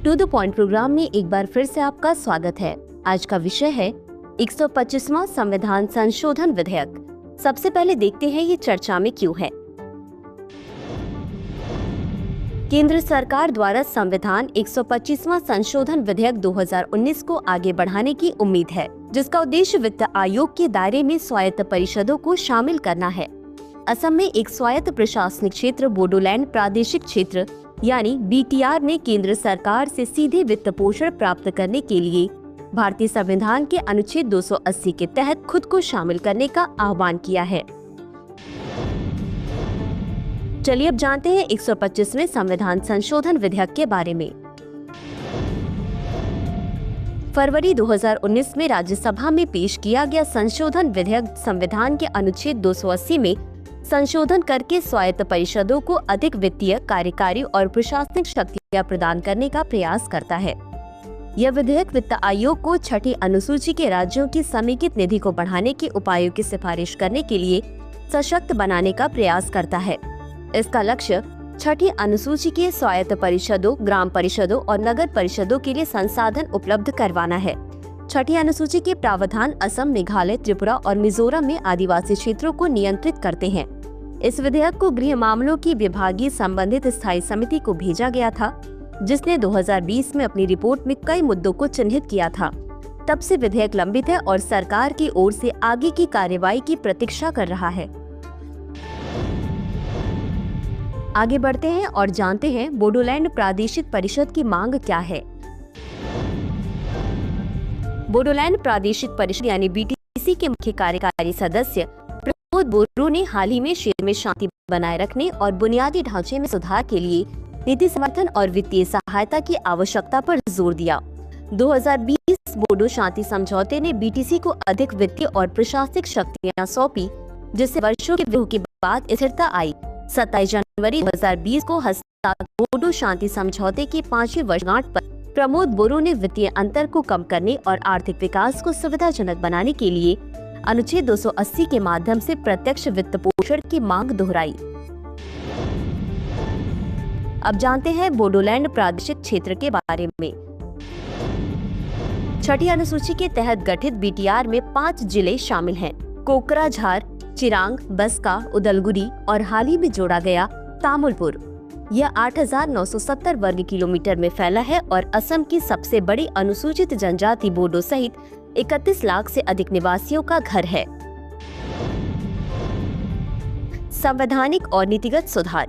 To the point programme में एक बार फिर से आपका स्वागत है। आज का विषय है 125वां संविधान संशोधन विधेयक। सबसे पहले देखते हैं ये चर्चा में क्यों है। केंद्र सरकार द्वारा संविधान 125वां संशोधन विधेयक 2019 को आगे बढ़ाने की उम्मीद है, जिसका उद्देश्य वित्त आयोग के दायरे में स्वायत्त परिषदों को शामिल करना है। असम में एक स्वायत्त प्रशासनिक क्षेत्र बोडोलैंड प्रादेशिक क्षेत्र यानी BTR ने केंद्र सरकार से सीधे वित्त पोषण प्राप्त करने के लिए भारतीय संविधान के अनुच्छेद 280 के तहत खुद को शामिल करने का आह्वान किया है। चलिए अब जानते हैं 125वें संविधान संशोधन विधेयक के बारे में। फरवरी 2019 में राज्यसभा में पेश किया गया संशोधन विधेयक संविधान के अनुच्छेद 280 में संशोधन करके स्वायत्त परिषदों को अधिक वित्तीय, कार्यकारी और प्रशासनिक शक्तियां प्रदान करने का प्रयास करता है। यह विधेयक वित्त आयोग को छठी अनुसूची के राज्यों की समेकित निधि को बढ़ाने के उपायों की सिफारिश करने के लिए सशक्त बनाने का प्रयास करता है। इसका लक्ष्य छठी अनुसूची के स्वायत्त परिषदों, ग्राम परिषदों और नगर परिषदों के लिए संसाधन उपलब्ध करवाना है। छठी अनुसूची के प्रावधान असम, मेघालय, त्रिपुरा और मिजोरम में आदिवासी क्षेत्रों को नियंत्रित करते हैं। इस विधेयक को गृह मामलों की विभागीय संबंधित स्थायी समिति को भेजा गया था, जिसने 2020 में अपनी रिपोर्ट में कई मुद्दों को चिन्हित किया था। तब से विधेयक लंबित है और सरकार की ओर से आगे की कार्यवाही की प्रतीक्षा कर रहा है। आगे बढ़ते हैं और जानते हैं बोडोलैंड प्रादेशिक परिषद की मांग क्या है। बोडोलैंड प्रादेशिक परिषद यानी BTC के मुख्य कार्यकारी सदस्य प्रमोद बोरो ने हाल ही में क्षेत्र में शांति बनाए रखने और बुनियादी ढांचे में सुधार के लिए नीति समर्थन और वित्तीय सहायता की आवश्यकता पर जोर दिया। 2020 बोडो शांति समझौते ने BTC को अधिक वित्तीय और प्रशासनिक शक्तियां सौंपी, जिससे वर्षों के विरोध के बाद स्थिरता आई। 27 जनवरी 2020 को हस्ताक्षर बोडो शांति समझौते की 5वीं वर्षगांठ पर प्रमोद बोरो ने वित्तीय अंतर को कम करने और आर्थिक विकास को सुविधाजनक बनाने के लिए अनुच्छेद 280 के माध्यम से प्रत्यक्ष वित्त पोषण की मांग दोहराई। अब जानते हैं बोडोलैंड प्रादेशिक क्षेत्र के बारे में। छठी अनुसूची के तहत गठित BTR में 5 जिले शामिल हैं: कोकराझार, चिरांग, बस्का, उदलगुरी और हाल ही में जोड़ा गया तामुलपुर। यह 8,970 वर्ग किलोमीटर में फैला है और असम की सबसे बड़ी अनुसूचित जनजाति बोडो सहित 31 लाख से अधिक निवासियों का घर है। संवैधानिक और नीतिगत सुधार।